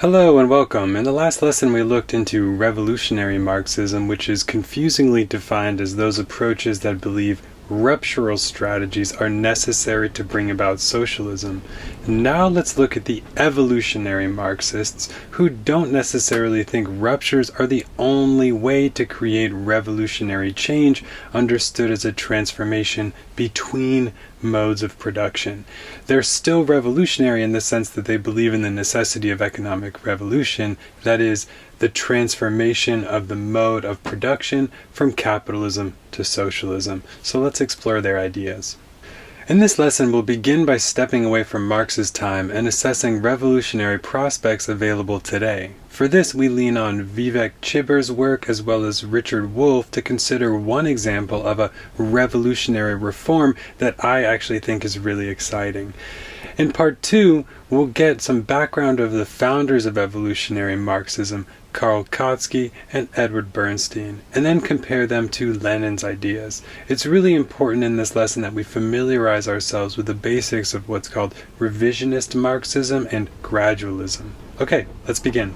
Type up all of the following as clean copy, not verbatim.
Hello and welcome. In the last lesson we looked into revolutionary Marxism, which is confusingly defined as those approaches that believe ruptural strategies are necessary to bring about socialism. Now let's look at the evolutionary Marxists, who don't necessarily think ruptures are the only way to create revolutionary change, understood as a transformation between modes of production. They're still revolutionary in the sense that they believe in the necessity of economic revolution, that is, the transformation of the mode of production from capitalism to socialism. So let's explore their ideas. In this lesson, we'll begin by stepping away from Marx's time and assessing revolutionary prospects available today. For this, we lean on Vivek Chibber's work as well as Richard Wolff to consider one example of a revolutionary reform that I actually think is really exciting. In part 2, we'll get some background of the founders of evolutionary Marxism, Karl Kautsky and Eduard Bernstein, and then compare them to Lenin's ideas. It's really important in this lesson that we familiarize ourselves with the basics of what's called revisionist Marxism and gradualism. Okay, let's begin.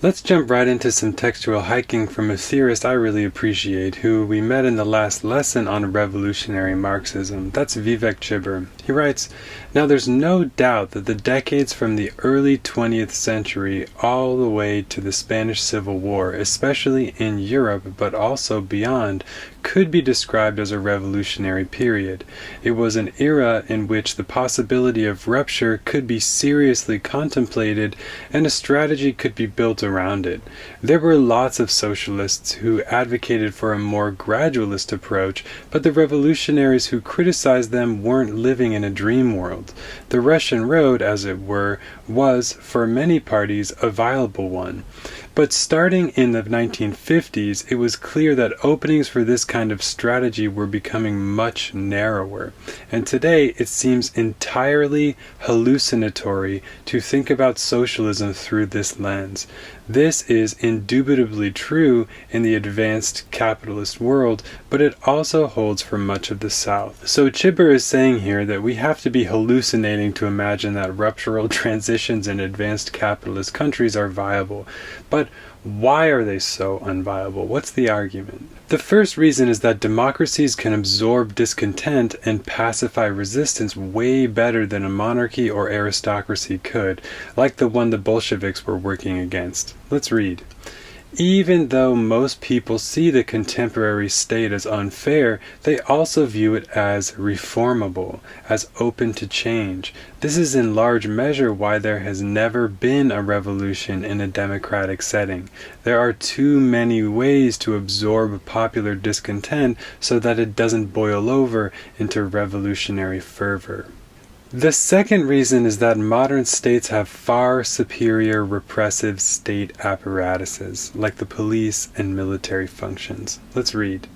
Let's jump right into some textual hiking from a theorist I really appreciate, who we met in the last lesson on revolutionary Marxism. That's Vivek Chibber. He writes, "Now there's no doubt that the decades from the early 20th century all the way to the Spanish Civil War, especially in Europe but also beyond, could be described as a revolutionary period. It was an era in which the possibility of rupture could be seriously contemplated and a strategy could be built around it. There were lots of socialists who advocated for a more gradualist approach, but the revolutionaries who criticized them weren't living in a dream world. The Russian road, as it were, was, for many parties, a viable one. But starting in the 1950s, it was clear that openings for this kind of strategy were becoming much narrower. And today, it seems entirely hallucinatory to think about socialism through this lens. This is indubitably true in the advanced capitalist world, but it also holds for much of the South. So Chibber is saying here that we have to be hallucinating to imagine that ruptural transitions in advanced capitalist countries are viable. But why are they so unviable? What's the argument? The first reason is that democracies can absorb discontent and pacify resistance way better than a monarchy or aristocracy could, like the one the Bolsheviks were working against. Let's read. Even though most people see the contemporary state as unfair, they also view it as reformable, as open to change. This is in large measure why there has never been a revolution in a democratic setting. There are too many ways to absorb popular discontent so that it doesn't boil over into revolutionary fervor. The second reason is that modern states have far superior repressive state apparatuses, like the police and military functions. Let's read.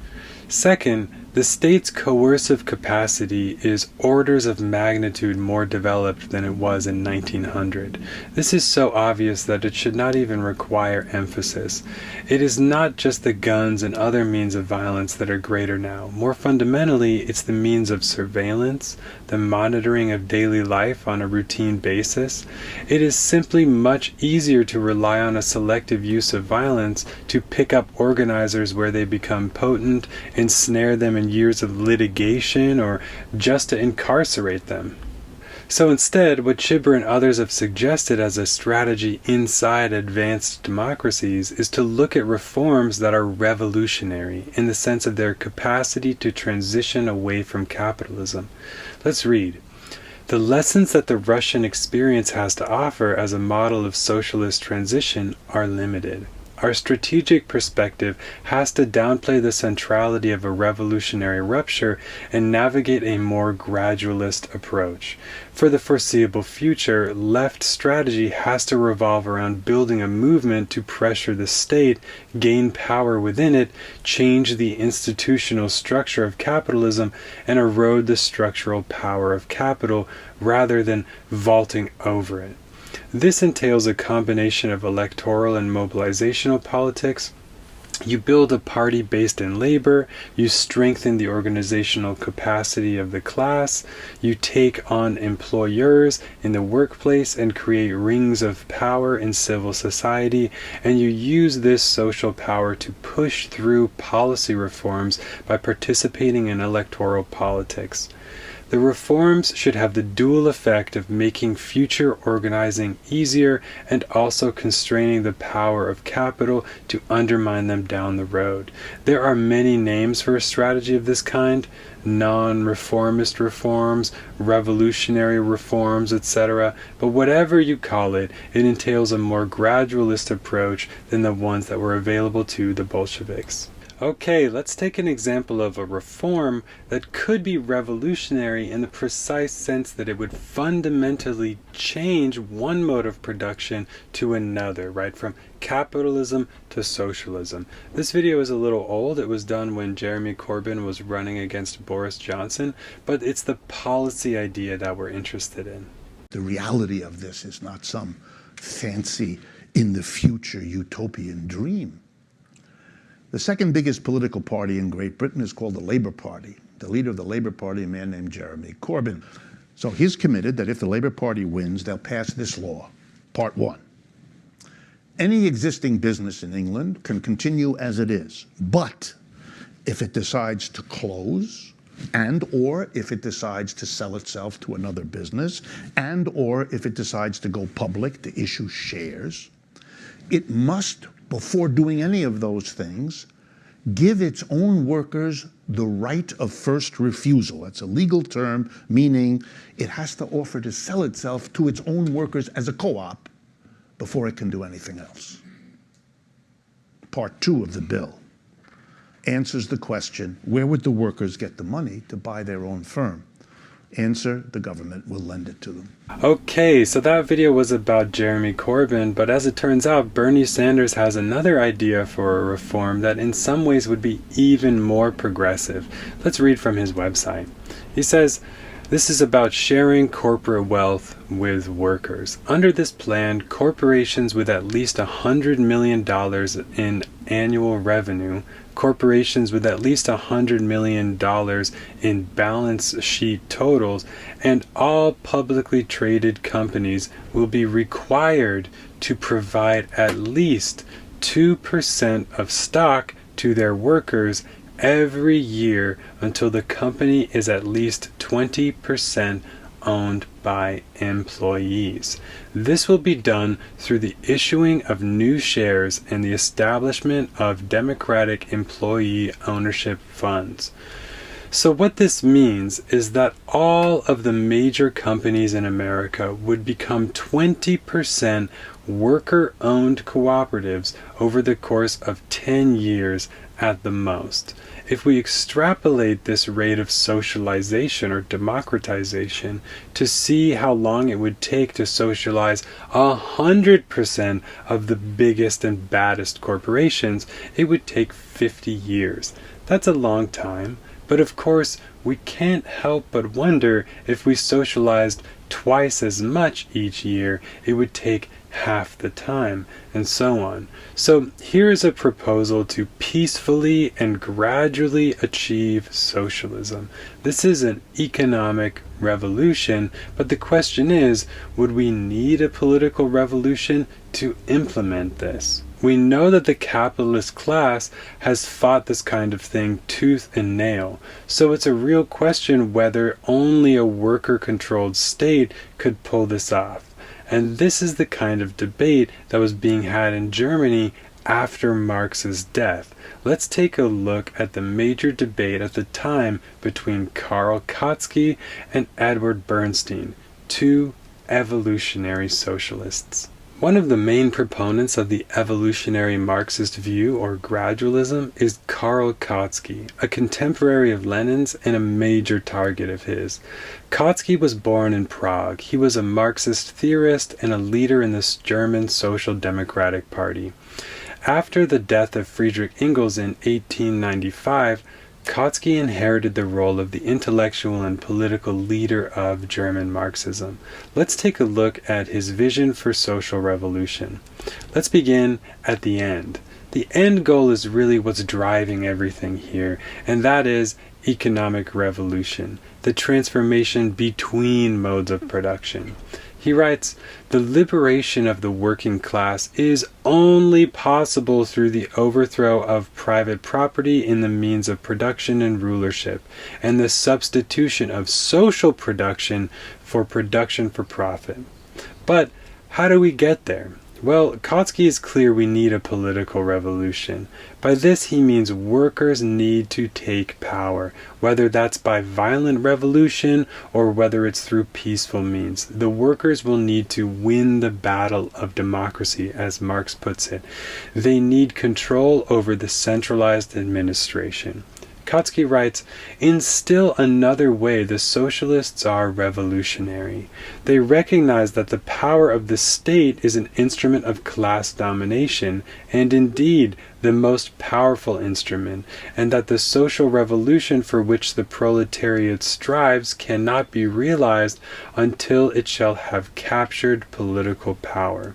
Second, the state's coercive capacity is orders of magnitude more developed than it was in 1900. This is so obvious that it should not even require emphasis. It is not just the guns and other means of violence that are greater now. More fundamentally, it's the means of surveillance, the monitoring of daily life on a routine basis. It is simply much easier to rely on a selective use of violence to pick up organizers where they become potent, ensnare them in years of litigation, or just to incarcerate them. So instead, what Chibber and others have suggested as a strategy inside advanced democracies is to look at reforms that are revolutionary in the sense of their capacity to transition away from capitalism. Let's read. The lessons that the Russian experience has to offer as a model of socialist transition are limited. Our strategic perspective has to downplay the centrality of a revolutionary rupture and navigate a more gradualist approach. For the foreseeable future, left strategy has to revolve around building a movement to pressure the state, gain power within it, change the institutional structure of capitalism, and erode the structural power of capital rather than vaulting over it. This entails a combination of electoral and mobilizational politics, You build a party based in labor, you strengthen the organizational capacity of the class, you take on employers in the workplace and create rings of power in civil society, and you use this social power to push through policy reforms by participating in electoral politics. The reforms should have the dual effect of making future organizing easier and also constraining the power of capital to undermine them down the road. There are many names for a strategy of this kind: non-reformist reforms, revolutionary reforms, etc. But whatever you call it, it entails a more gradualist approach than the ones that were available to the Bolsheviks. Okay, let's take an example of a reform that could be revolutionary in the precise sense that it would fundamentally change one mode of production to another, right? From capitalism to socialism. This video is a little old. It was done when Jeremy Corbyn was running against Boris Johnson, but it's the policy idea that we're interested in. The reality of this is not some fancy, in the future, utopian dream. The second biggest political party in Great Britain is called the Labour Party. The leader of the Labour Party, a man named Jeremy Corbyn. So he's committed that if the Labour Party wins, they'll pass this law. Part 1. Any existing business in England can continue as it is, but if it decides to close, and or if it decides to sell itself to another business, and or if it decides to go public, to issue shares, it must, before doing any of those things, give its own workers the right of first refusal. That's a legal term, meaning it has to offer to sell itself to its own workers as a co-op before it can do anything else. Part 2 of the bill answers the question, where would the workers get the money to buy their own firm? Answer, the government will lend it to them. Okay, so that video was about Jeremy Corbyn, but as it turns out, Bernie Sanders has another idea for a reform that in some ways would be even more progressive. Let's read from his website. He says, this is about sharing corporate wealth with workers. Under this plan, corporations with at least $100 million in annual revenue, corporations with at least $100 million in balance sheet totals, and all publicly traded companies will be required to provide at least 2% of stock to their workers every year until the company is at least 20% owned by employees. This will be done through the issuing of new shares and the establishment of democratic employee ownership funds. So what this means is that all of the major companies in America would become 20% worker-owned cooperatives over the course of 10 years at the most. If we extrapolate this rate of socialization or democratization to see how long it would take to socialize 100% of the biggest and baddest corporations, it would take 50 years. That's a long time, but of course we can't help but wonder if we socialized twice as much each year, it would take half the time, and so on. So here is a proposal to peacefully and gradually achieve socialism. This is an economic revolution, but the question is, would we need a political revolution to implement this? We know that the capitalist class has fought this kind of thing tooth and nail, so it's a real question whether only a worker-controlled state could pull this off. And this is the kind of debate that was being had in Germany after Marx's death. Let's take a look at the major debate at the time between Karl Kautsky and Eduard Bernstein, two evolutionary socialists. One of the main proponents of the evolutionary Marxist view, or gradualism, is Karl Kautsky, a contemporary of Lenin's and a major target of his. Kautsky was born in Prague. He was a Marxist theorist and a leader in the German Social Democratic Party. After the death of Friedrich Engels in 1895, Kautsky inherited the role of the intellectual and political leader of German Marxism. Let's take a look at his vision for social revolution. Let's begin at the end. the end goal is really what's driving everything here, and that is economic revolution, the transformation between modes of production. He writes, "The liberation of the working class is only possible through the overthrow of private property in the means of production and rulership, and the substitution of social production for profit." But how do we get there? Well, Kautsky is clear we need a political revolution. By this he means workers need to take power, whether that's by violent revolution or whether it's through peaceful means. The workers will need to win the battle of democracy, as Marx puts it. They need control over the centralized administration. Kautsky writes, "In still another way, the socialists are revolutionary. They recognize that the power of the state is an instrument of class domination, and indeed the most powerful instrument, and that the social revolution for which the proletariat strives cannot be realized until it shall have captured political power."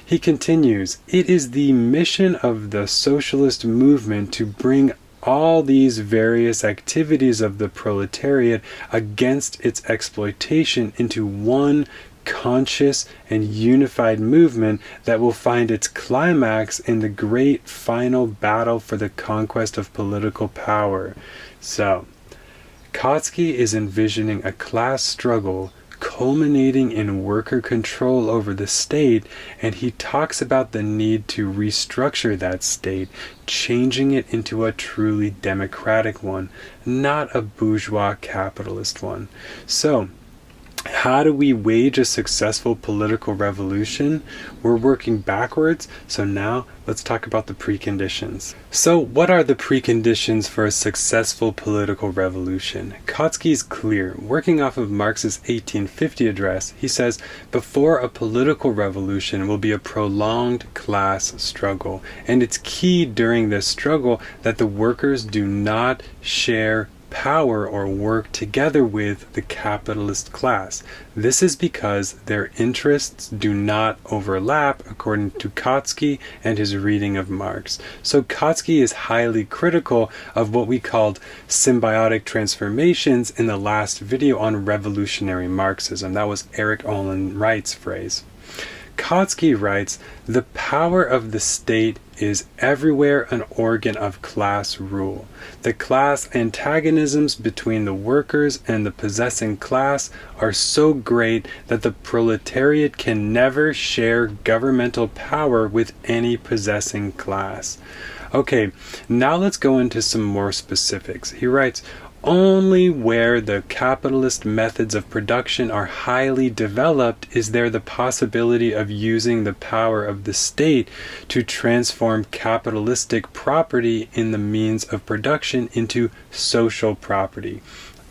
He continues, "It is the mission of the socialist movement to bring all these various activities of the proletariat against its exploitation into one conscious and unified movement that will find its climax in the great final battle for the conquest of political power." So, Kautsky is envisioning a class struggle culminating in worker control over the state, and he talks about the need to restructure that state, changing it into a truly democratic one, not a bourgeois capitalist one. So, how do we wage a successful political revolution? We're working backwards, so now let's talk about the preconditions. So what are the preconditions for a successful political revolution? Kautsky is clear. Working off of Marx's 1850 address, he says, before a political revolution will be a prolonged class struggle, and it's key during this struggle that the workers do not share power or work together with the capitalist class. This is because their interests do not overlap, according to Kautsky and his reading of Marx. So Kautsky is highly critical of what we called symbiotic transformations in the last video on revolutionary Marxism. That was Eric Olin Wright's phrase. Kautsky writes, "The power of the state is everywhere an organ of class rule. The class antagonisms between the workers and the possessing class are so great that the proletariat can never share governmental power with any possessing class." Okay, now let's go into some more specifics. He writes, "Only where the capitalist methods of production are highly developed is there the possibility of using the power of the state to transform capitalistic property in the means of production into social property.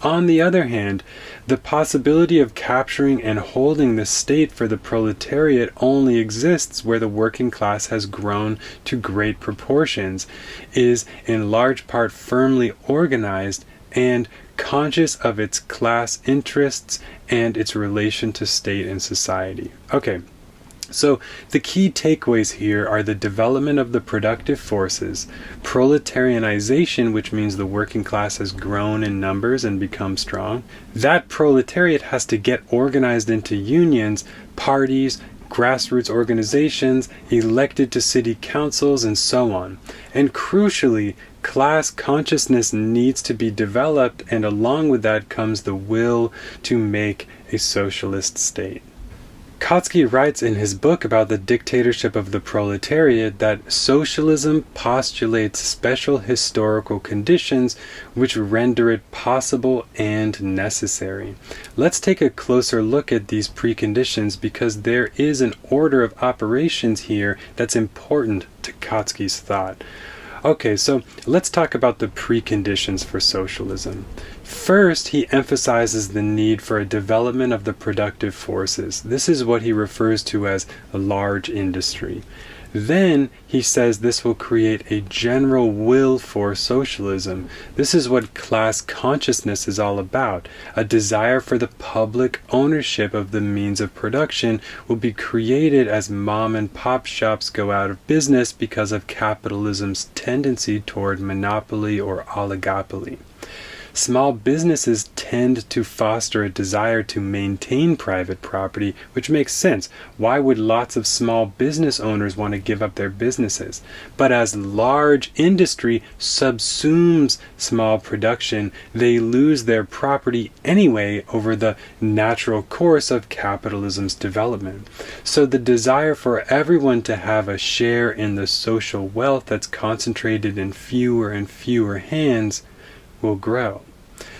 On the other hand, the possibility of capturing and holding the state for the proletariat only exists where the working class has grown to great proportions, is in large part firmly organized, and conscious of its class interests and its relation to state and society." Okay, so the key takeaways here are the development of the productive forces, proletarianization, which means the working class has grown in numbers and become strong. That proletariat has to get organized into unions, parties, grassroots organizations, elected to city councils, and so on. And crucially, class consciousness needs to be developed, and along with that comes the will to make a socialist state. Kautsky writes in his book about the dictatorship of the proletariat that socialism postulates special historical conditions which render it possible and necessary. Let's take a closer look at these preconditions because there is an order of operations here that's important to Kautsky's thought. Okay, so let's talk about the preconditions for socialism. First, he emphasizes the need for a development of the productive forces. This is what he refers to as a large industry. Then he says this will create a general will for socialism. This is what class consciousness is all about. A desire for the public ownership of the means of production will be created as mom and pop shops go out of business because of capitalism's tendency toward monopoly or oligopoly. Small businesses tend to foster a desire to maintain private property, which makes sense. Why would lots of small business owners want to give up their businesses? But as large industry subsumes small production, they lose their property anyway over the natural course of capitalism's development. So the desire for everyone to have a share in the social wealth that's concentrated in fewer and fewer hands will grow.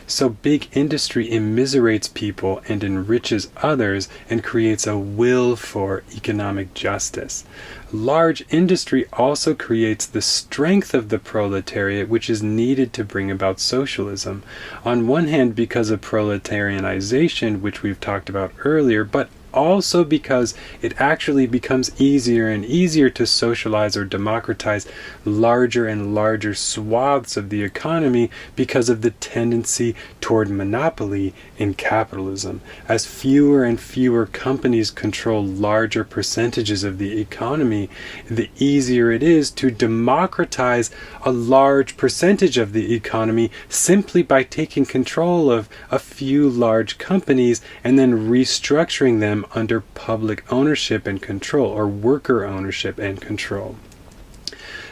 So big industry immiserates people and enriches others and creates a will for economic justice. Large industry also creates the strength of the proletariat, which is needed to bring about socialism. On one hand, because of proletarianization, which we've talked about earlier, but also because it actually becomes easier and easier to socialize or democratize larger and larger swaths of the economy because of the tendency toward monopoly in capitalism. As fewer and fewer companies control larger percentages of the economy, the easier it is to democratize a large percentage of the economy simply by taking control of a few large companies and then restructuring them under public ownership and control, or worker ownership and control.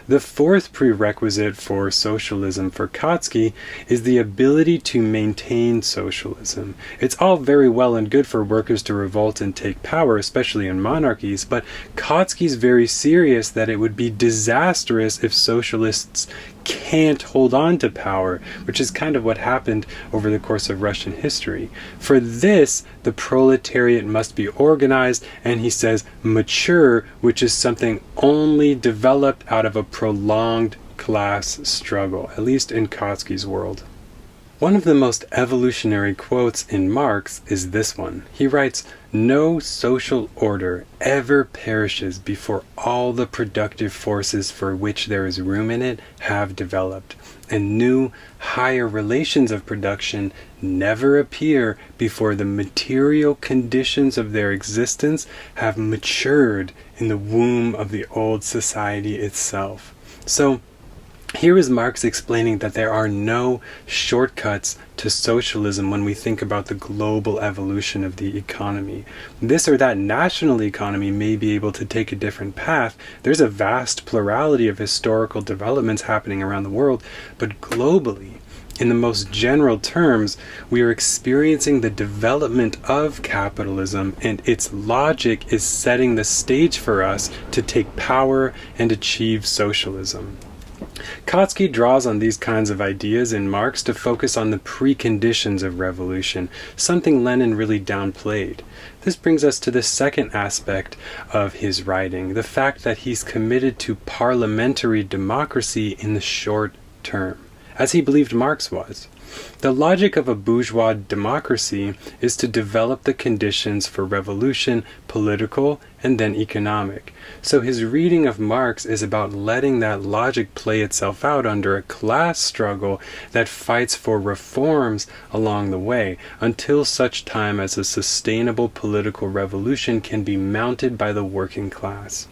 The fourth prerequisite for socialism for Kautsky is the ability to maintain socialism. It's all very well and good for workers to revolt and take power, especially in monarchies, but Kautsky's very serious that it would be disastrous if socialists can't hold on to power, which is kind of what happened over the course of Russian history. For this, the proletariat must be organized, and he says mature, which is something only developed out of a prolonged class struggle, at least in Kautsky's world. One of the most evolutionary quotes in Marx is this one. He writes, "No social order ever perishes before all the productive forces for which there is room in it have developed, and new, higher relations of production never appear before the material conditions of their existence have matured in the womb of the old society itself." So, here is Marx explaining that there are no shortcuts to socialism when we think about the global evolution of the economy. This or that national economy may be able to take a different path. There's a vast plurality of historical developments happening around the world, but globally, in the most general terms, we are experiencing the development of capitalism, and its logic is setting the stage for us to take power and achieve socialism. Kautsky draws on these kinds of ideas in Marx to focus on the preconditions of revolution, something Lenin really downplayed. This brings us to the second aspect of his writing, the fact that he's committed to parliamentary democracy in the short term, as he believed Marx was. The logic of a bourgeois democracy is to develop the conditions for revolution, political and then economic. So his reading of Marx is about letting that logic play itself out under a class struggle that fights for reforms along the way, until such time as a sustainable political revolution can be mounted by the working class.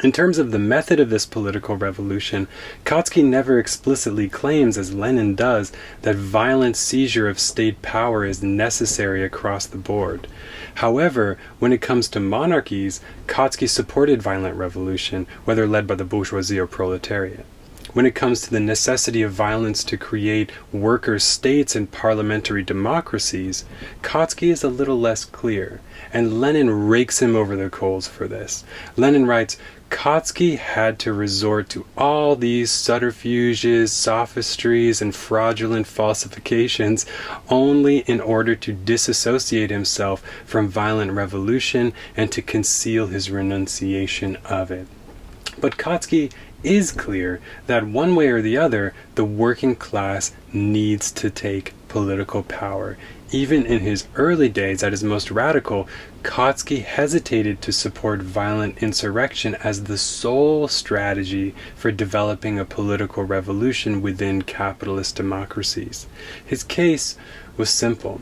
In terms of the method of this political revolution, Kautsky never explicitly claims, as Lenin does, that violent seizure of state power is necessary across the board. However, when it comes to monarchies, Kautsky supported violent revolution, whether led by the bourgeoisie or proletariat. When it comes to the necessity of violence to create worker states and parliamentary democracies, Kautsky is a little less clear, and Lenin rakes him over the coals for this. Lenin writes, Kautsky had to resort to all these subterfuges, sophistries, and fraudulent falsifications only in order to disassociate himself from violent revolution and to conceal his renunciation of it. But Kautsky is clear that one way or the other, the working class needs to take political power. Even in his early days, at his most radical, Kautsky hesitated to support violent insurrection as the sole strategy for developing a political revolution within capitalist democracies. His case was simple.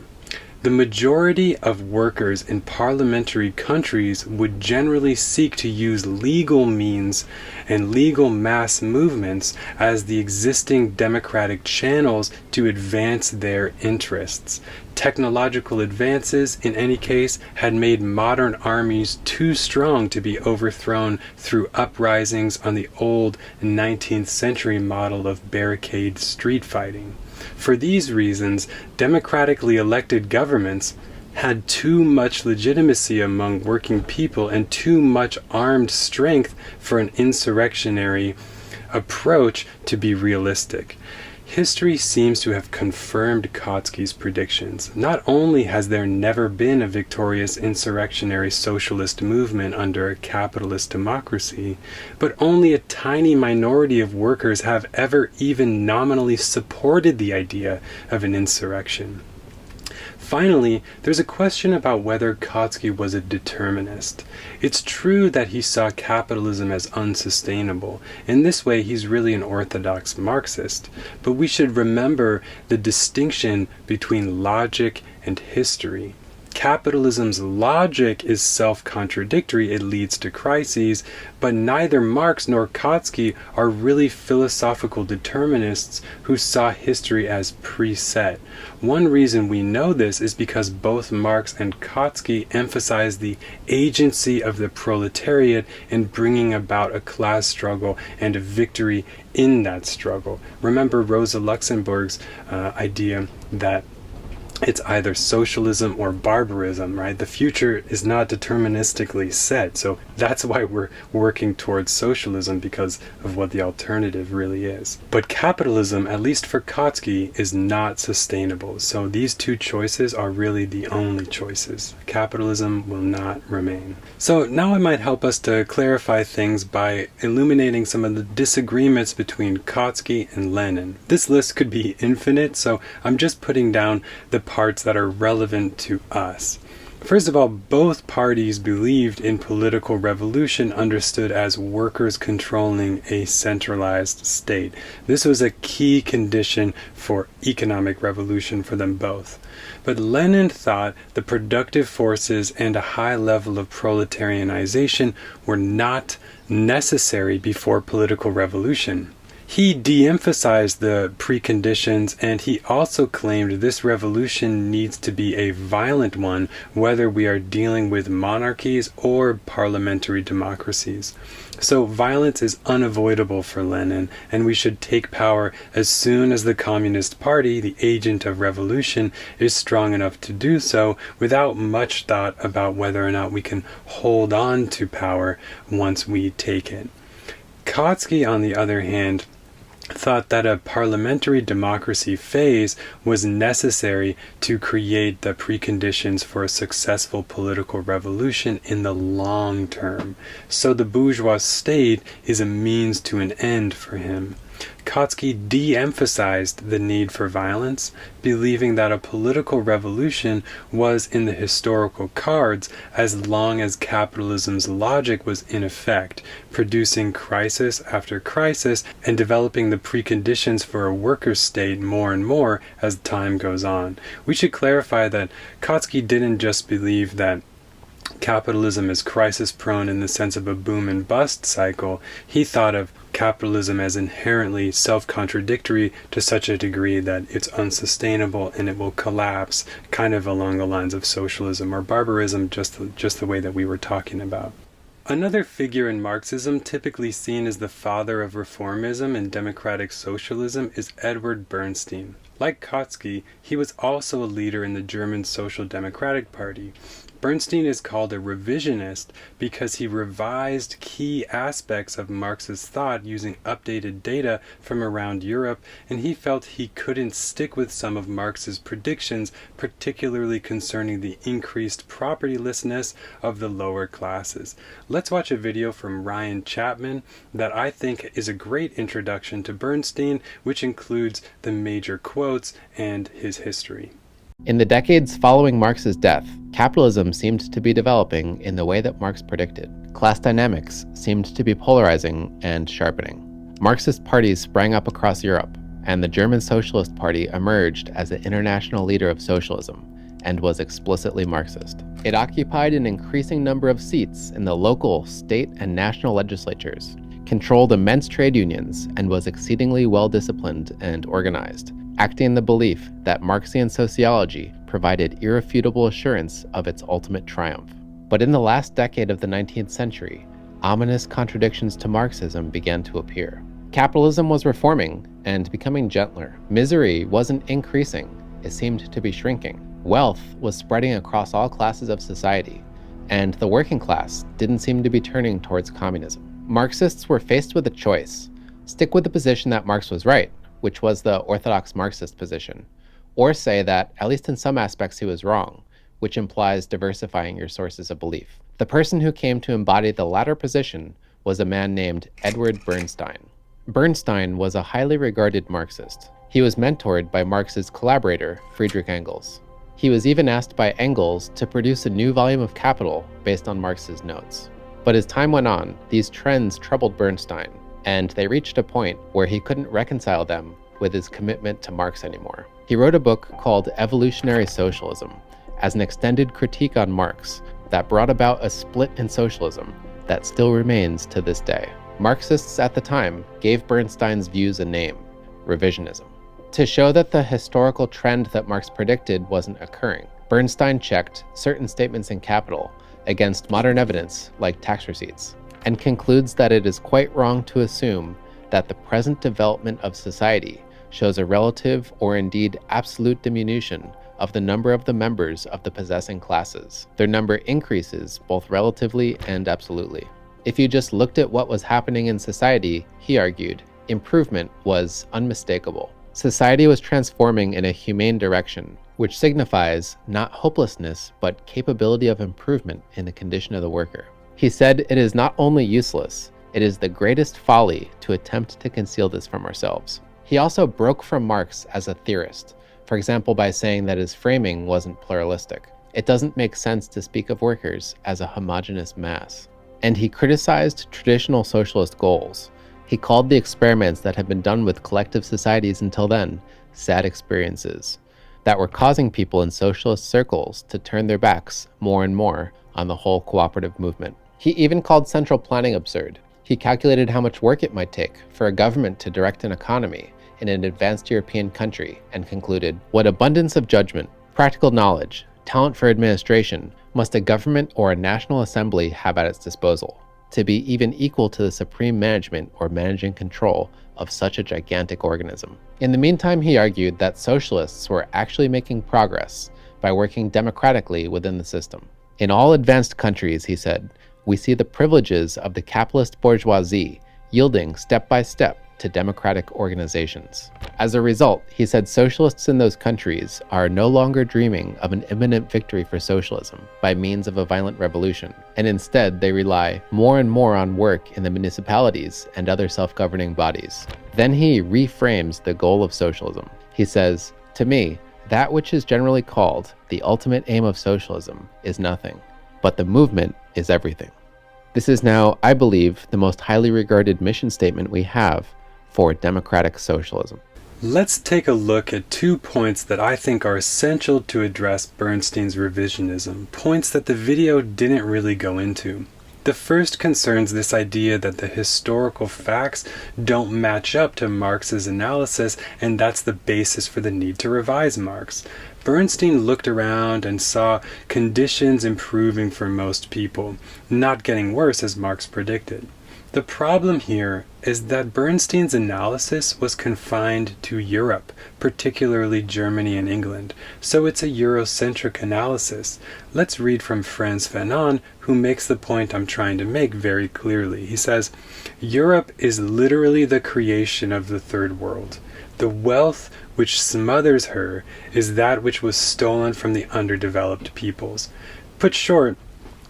The majority of workers in parliamentary countries would generally seek to use legal means and legal mass movements as the existing democratic channels to advance their interests. Technological advances, in any case, had made modern armies too strong to be overthrown through uprisings on the old 19th century model of barricade street fighting. For these reasons, democratically elected governments had too much legitimacy among working people and too much armed strength for an insurrectionary approach to be realistic. History seems to have confirmed Kautsky's predictions. Not only has there never been a victorious insurrectionary socialist movement under a capitalist democracy, but only a tiny minority of workers have ever even nominally supported the idea of an insurrection. Finally, there's a question about whether Kautsky was a determinist. It's true that he saw capitalism as unsustainable. In this way, he's really an orthodox Marxist. But we should remember the distinction between logic and history. Capitalism's logic is self-contradictory, it leads to crises, but neither Marx nor Kautsky are really philosophical determinists who saw history as preset. One reason we know this is because both Marx and Kautsky emphasize the agency of the proletariat in bringing about a class struggle and a victory in that struggle. Remember Rosa Luxemburg's idea that it's either socialism or barbarism, right? The future is not deterministically set, so that's why we're working towards socialism, because of what the alternative really is. But capitalism, at least for Kautsky, is not sustainable, so these two choices are really the only choices. Capitalism will not remain. So now it might help us to clarify things by illuminating some of the disagreements between Kautsky and Lenin. This list could be infinite, so I'm just putting down the parts that are relevant to us. First of all, both parties believed in political revolution understood as workers controlling a centralized state. This was a key condition for economic revolution for them both. But Lenin thought the productive forces and a high level of proletarianization were not necessary before political revolution. He de-emphasized the preconditions, and he also claimed this revolution needs to be a violent one, whether we are dealing with monarchies or parliamentary democracies. So violence is unavoidable for Lenin, and we should take power as soon as the Communist Party, the agent of revolution, is strong enough to do so, without much thought about whether or not we can hold on to power once we take it. Kautsky, on the other hand, thought that a parliamentary democracy phase was necessary to create the preconditions for a successful political revolution in the long term. So the bourgeois state is a means to an end for him. Kautsky de-emphasized the need for violence, believing that a political revolution was in the historical cards as long as capitalism's logic was in effect, producing crisis after crisis and developing the preconditions for a workers' state more and more as time goes on. We should clarify that Kautsky didn't just believe that capitalism is crisis-prone in the sense of a boom and bust cycle. He thought of capitalism as inherently self-contradictory to such a degree that it's unsustainable and it will collapse, kind of along the lines of socialism or barbarism, just the way that we were talking about. Another figure in Marxism, typically seen as the father of reformism and democratic socialism, is Eduard Bernstein. Like Kautsky, he was also a leader in the German Social Democratic Party. Bernstein is called a revisionist because he revised key aspects of Marx's thought using updated data from around Europe, and he felt he couldn't stick with some of Marx's predictions, particularly concerning the increased propertylessness of the lower classes. Let's watch a video from Ryan Chapman that I think is a great introduction to Bernstein, which includes the major quotes and his history. In the decades following Marx's death, capitalism seemed to be developing in the way that Marx predicted. Class dynamics seemed to be polarizing and sharpening. Marxist parties sprang up across Europe, and the German Socialist Party emerged as the international leader of socialism and was explicitly Marxist. It occupied an increasing number of seats in the local, state, and national legislatures, controlled immense trade unions, and was exceedingly well-disciplined and organized, acting in the belief that Marxian sociology provided irrefutable assurance of its ultimate triumph. But in the last decade of the 19th century, ominous contradictions to Marxism began to appear. Capitalism was reforming and becoming gentler. Misery wasn't increasing, it seemed to be shrinking. Wealth was spreading across all classes of society, and the working class didn't seem to be turning towards communism. Marxists were faced with a choice: stick with the position that Marx was right, which was the orthodox Marxist position, or say that, at least in some aspects, he was wrong, which implies diversifying your sources of belief. The person who came to embody the latter position was a man named Eduard Bernstein. Bernstein was a highly regarded Marxist. He was mentored by Marx's collaborator, Friedrich Engels. He was even asked by Engels to produce a new volume of Capital based on Marx's notes. But as time went on, these trends troubled Bernstein, and they reached a point where he couldn't reconcile them with his commitment to Marx anymore. He wrote a book called Evolutionary Socialism as an extended critique on Marx that brought about a split in socialism that still remains to this day. Marxists at the time gave Bernstein's views a name: revisionism. To show that the historical trend that Marx predicted wasn't occurring, Bernstein checked certain statements in Capital against modern evidence like tax receipts, and concludes that it is quite wrong to assume that the present development of society shows a relative or indeed absolute diminution of the number of the members of the possessing classes. Their number increases both relatively and absolutely. If you just looked at what was happening in society, he argued, improvement was unmistakable. Society was transforming in a humane direction, which signifies not hopelessness, but capability of improvement in the condition of the worker. He said it is not only useless, it is the greatest folly to attempt to conceal this from ourselves. He also broke from Marx as a theorist, for example by saying that his framing wasn't pluralistic. It doesn't make sense to speak of workers as a homogeneous mass. And he criticized traditional socialist goals. He called the experiments that had been done with collective societies until then sad experiences that were causing people in socialist circles to turn their backs more and more on the whole cooperative movement. He even called central planning absurd. He calculated how much work it might take for a government to direct an economy in an advanced European country and concluded, what abundance of judgment, practical knowledge, talent for administration must a government or a national assembly have at its disposal to be even equal to the supreme management or managing control of such a gigantic organism. In the meantime, he argued that socialists were actually making progress by working democratically within the system. In all advanced countries, he said, we see the privileges of the capitalist bourgeoisie yielding step by step to democratic organizations. As a result, he said socialists in those countries are no longer dreaming of an imminent victory for socialism by means of a violent revolution, and instead they rely more and more on work in the municipalities and other self-governing bodies. Then he reframes the goal of socialism. He says, to me, that which is generally called the ultimate aim of socialism is nothing, but the movement is everything. This is now, I believe, the most highly regarded mission statement we have for democratic socialism. Let's take a look at 2 points that I think are essential to address Bernstein's revisionism, points that the video didn't really go into. The first concerns this idea that the historical facts don't match up to Marx's analysis, and that's the basis for the need to revise Marx. Bernstein looked around and saw conditions improving for most people, not getting worse as Marx predicted. The problem here, is that Bernstein's analysis was confined to Europe, particularly Germany and England, so it's a Eurocentric analysis. Let's read from Frantz Fanon, who makes the point I'm trying to make very clearly. He says, "Europe is literally the creation of the Third World. The wealth which smothers her is that which was stolen from the underdeveloped peoples." Put short,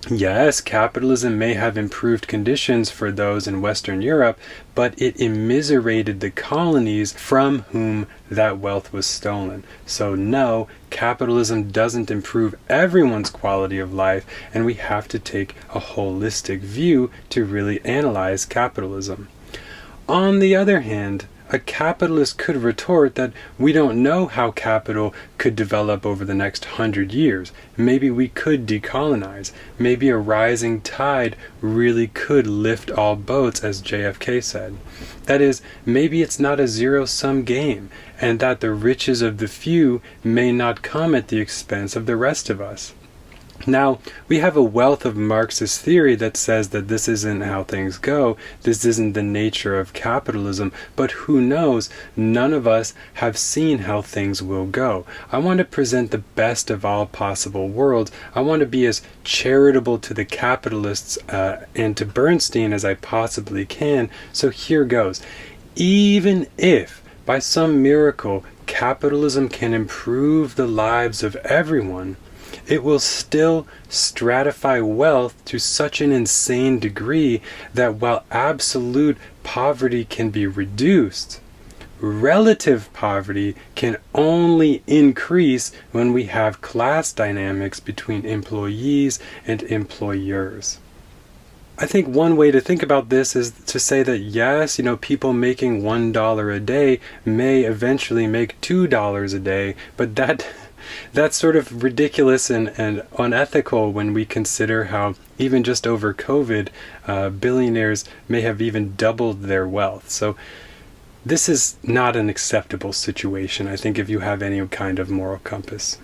yes, capitalism may have improved conditions for those in Western Europe, but it immiserated the colonies from whom that wealth was stolen. So no, capitalism doesn't improve everyone's quality of life, and we have to take a holistic view to really analyze capitalism. On the other hand, a capitalist could retort that we don't know how capital could develop over the next 100 years. Maybe we could decolonize. Maybe a rising tide really could lift all boats, as JFK said. That is, maybe it's not a zero-sum game, and that the riches of the few may not come at the expense of the rest of us. Now, we have a wealth of Marxist theory that says that this isn't how things go, this isn't the nature of capitalism, but who knows, none of us have seen how things will go. I want to present the best of all possible worlds. I want to be as charitable to the capitalists and to Bernstein as I possibly can, so here goes. Even if, by some miracle, capitalism can improve the lives of everyone, it will still stratify wealth to such an insane degree that while absolute poverty can be reduced, relative poverty can only increase when we have class dynamics between employees and employers. I think one way to think about this is to say that yes, people making $1 a day may eventually make $2 a day, but that's sort of ridiculous and unethical when we consider how even just over COVID, billionaires may have even doubled their wealth. So this is not an acceptable situation, I think, if you have any kind of moral compass.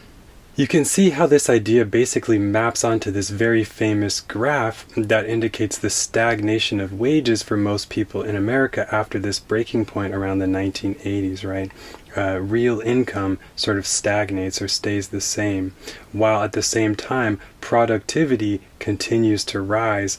You can see how this idea basically maps onto this very famous graph that indicates the stagnation of wages for most people in America after this breaking point around the 1980s, right? Real income sort of stagnates or stays the same, while at the same time productivity continues to rise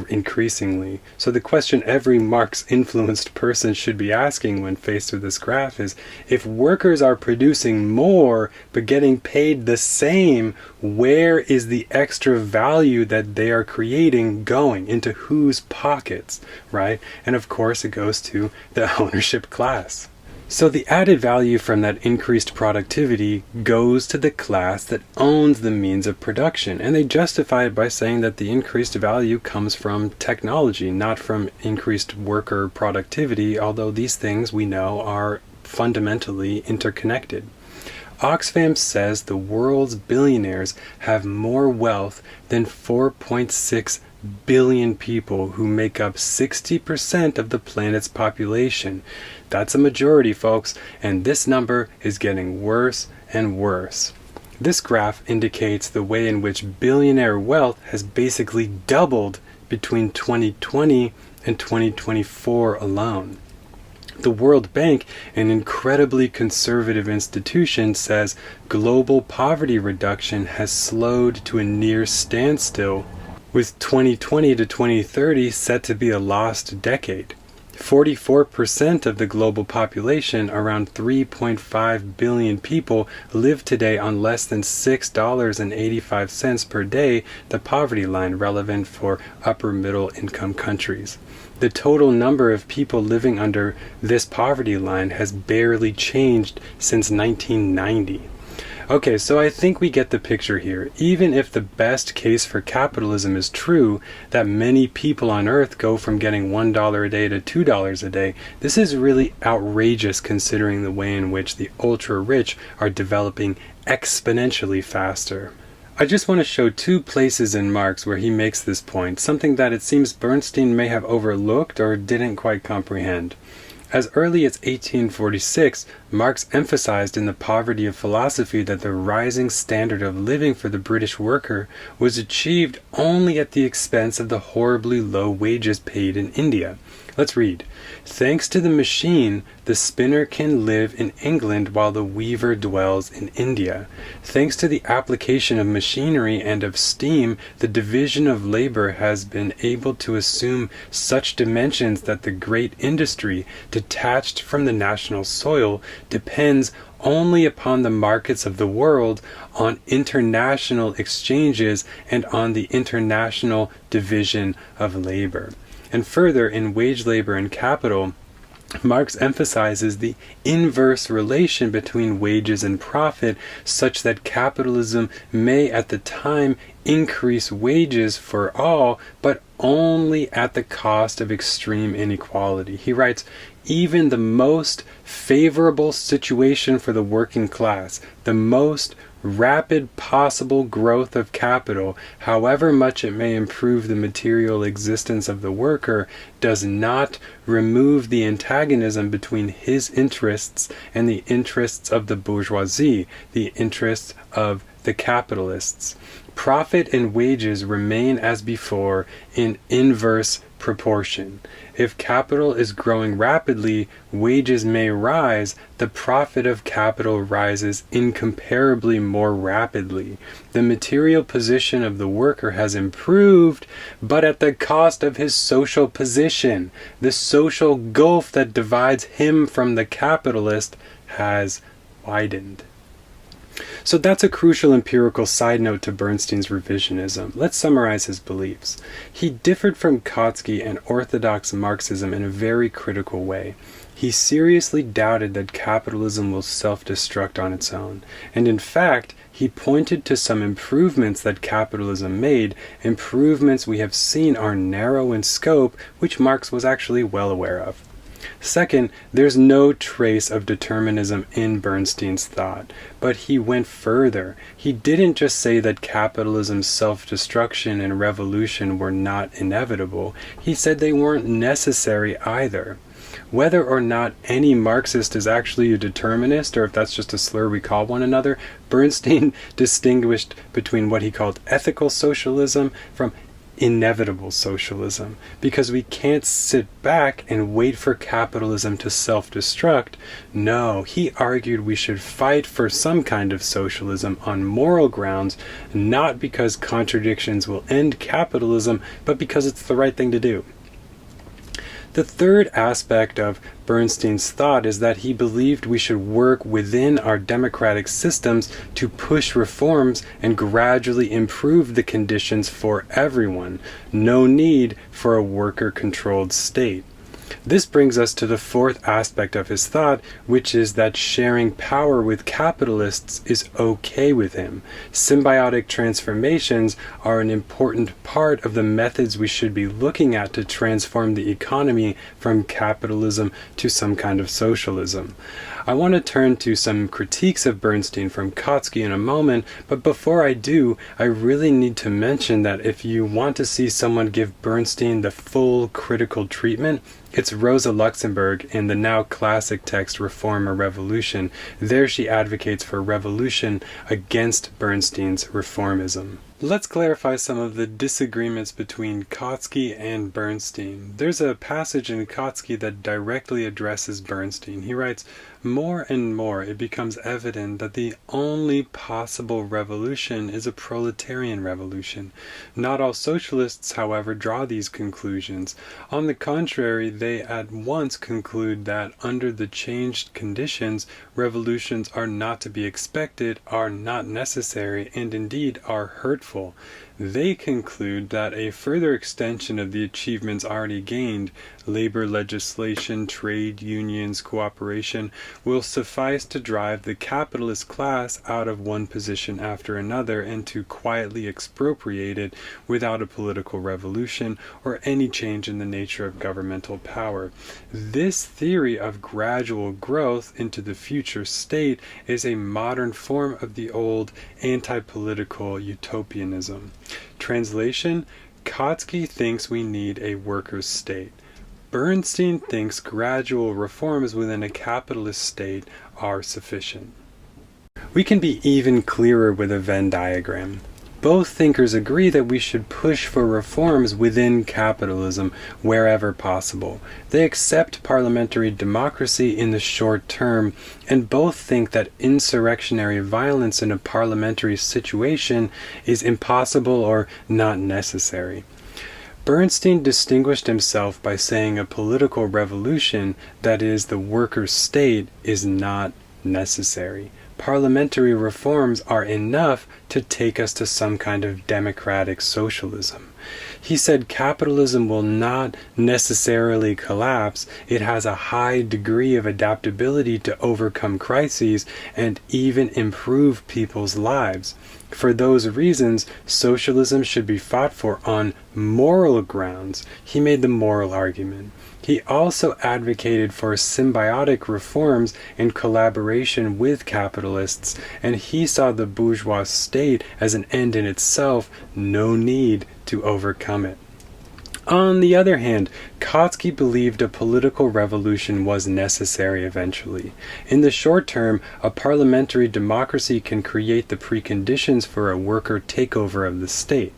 increasingly. So the question every Marx-influenced person should be asking when faced with this graph is, if workers are producing more but getting paid the same, where is the extra value that they are creating going? Into whose pockets, right? And of course it goes to the ownership class. So the added value from that increased productivity goes to the class that owns the means of production, and they justify it by saying that the increased value comes from technology, not from increased worker productivity, although these things we know are fundamentally interconnected. Oxfam says the world's billionaires have more wealth than 4.6 billion people who make up 60% of the planet's population. That's a majority, folks, and this number is getting worse and worse. This graph indicates the way in which billionaire wealth has basically doubled between 2020 and 2024 alone. The World Bank, an incredibly conservative institution, says global poverty reduction has slowed to a near standstill, with 2020 to 2030 set to be a lost decade. 44% of the global population, around 3.5 billion people, live today on less than $6.85 per day, the poverty line relevant for upper middle income countries. The total number of people living under this poverty line has barely changed since 1990. Okay, so I think we get the picture here. Even if the best case for capitalism is true, that many people on Earth go from getting $1 a day to $2 a day, this is really outrageous considering the way in which the ultra-rich are developing exponentially faster. I just want to show two places in Marx where he makes this point, something that it seems Bernstein may have overlooked or didn't quite comprehend. As early as 1846, Marx emphasized in The Poverty of Philosophy that the rising standard of living for the British worker was achieved only at the expense of the horribly low wages paid in India. Let's read. Thanks to the machine, the spinner can live in England while the weaver dwells in India. Thanks to the application of machinery and of steam, the division of labor has been able to assume such dimensions that the great industry, detached from the national soil, depends only upon the markets of the world, on international exchanges, and on the international division of labor. And further, in Wage Labor and Capital, Marx emphasizes the inverse relation between wages and profit, such that capitalism may at the time increase wages for all, but only at the cost of extreme inequality. He writes, even the most favorable situation for the working class, the most rapid possible growth of capital, however much it may improve the material existence of the worker, does not remove the antagonism between his interests and the interests of the bourgeoisie, the interests of the capitalists. Profit and wages remain as before in inverse proportion. If capital is growing rapidly, wages may rise, the profit of capital rises incomparably more rapidly. The material position of the worker has improved, but at the cost of his social position. The social gulf that divides him from the capitalist has widened. So that's a crucial empirical side note to Bernstein's revisionism. Let's summarize his beliefs. He differed from Kautsky and orthodox Marxism in a very critical way. He seriously doubted that capitalism will self-destruct on its own, and in fact, he pointed to some improvements that capitalism made, improvements we have seen are narrow in scope, which Marx was actually well aware of. Second, there's no trace of determinism in Bernstein's thought, but he went further. He didn't just say that capitalism's self-destruction and revolution were not inevitable. He said they weren't necessary either. Whether or not any Marxist is actually a determinist, or if that's just a slur we call one another, Bernstein distinguished between what he called ethical socialism from inevitable socialism, because we can't sit back and wait for capitalism to self-destruct. No, he argued we should fight for some kind of socialism on moral grounds, not because contradictions will end capitalism, but because it's the right thing to do. The third aspect of Bernstein's thought is that he believed we should work within our democratic systems to push reforms and gradually improve the conditions for everyone. No need for a worker-controlled state. This brings us to the fourth aspect of his thought, which is that sharing power with capitalists is okay with him. Symbiotic transformations are an important part of the methods we should be looking at to transform the economy from capitalism to some kind of socialism. I want to turn to some critiques of Bernstein from Kautsky in a moment, but before I do, I really need to mention that if you want to see someone give Bernstein the full critical treatment, it's Rosa Luxemburg in the now classic text Reform or Revolution. There she advocates for revolution against Bernstein's reformism. Let's clarify some of the disagreements between Kautsky and Bernstein. There's a passage in Kautsky that directly addresses Bernstein. He writes, "More and more it becomes evident that the only possible revolution is a proletarian revolution. Not all socialists, however, draw these conclusions. On the contrary, they at once conclude that under the changed conditions, revolutions are not to be expected, are not necessary, and indeed are hurtful. They conclude that a further extension of the achievements already gained, labor legislation, trade unions, cooperation, will suffice to drive the capitalist class out of one position after another and to quietly expropriate it without a political revolution or any change in the nature of governmental power. This theory of gradual growth into the future state is a modern form of the old anti-political utopianism." Translation: Kautsky thinks we need a workers' state. Bernstein thinks gradual reforms within a capitalist state are sufficient. We can be even clearer with a Venn diagram. Both thinkers agree that we should push for reforms within capitalism wherever possible. They accept parliamentary democracy in the short term, and both think that insurrectionary violence in a parliamentary situation is impossible or not necessary. Bernstein distinguished himself by saying a political revolution, that is, the workers' state, is not necessary. Parliamentary reforms are enough to take us to some kind of democratic socialism. He said capitalism will not necessarily collapse. It has a high degree of adaptability to overcome crises and even improve people's lives. For those reasons, socialism should be fought for on moral grounds. He made the moral argument. He also advocated for symbiotic reforms in collaboration with capitalists, and he saw the bourgeois state as an end in itself, no need to overcome it. On the other hand, Kautsky believed a political revolution was necessary eventually. In the short term, a parliamentary democracy can create the preconditions for a worker takeover of the state.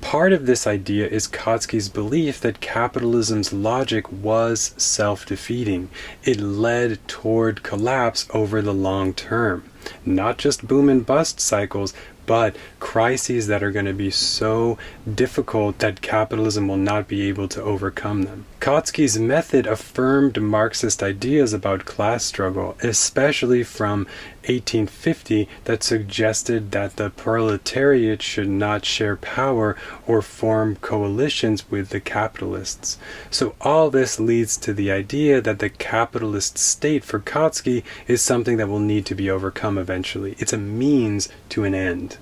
Part of this idea is Kautsky's belief that capitalism's logic was self-defeating. It led toward collapse over the long term. Not just boom and bust cycles, but crises that are going to be so difficult that capitalism will not be able to overcome them. Kautsky's method affirmed Marxist ideas about class struggle, especially from 1850, that suggested that the proletariat should not share power or form coalitions with the capitalists. So all this leads to the idea that the capitalist state for Kautsky is something that will need to be overcome eventually. It's a means to an end.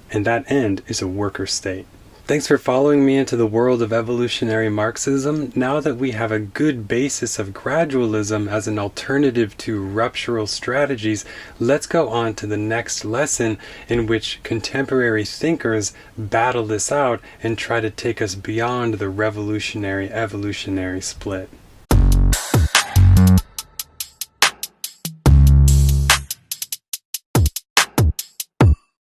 And that end is a worker state. Thanks for following me into the world of evolutionary Marxism. Now that we have a good basis of gradualism as an alternative to ruptural strategies, let's go on to the next lesson in which contemporary thinkers battle this out and try to take us beyond the revolutionary-evolutionary split.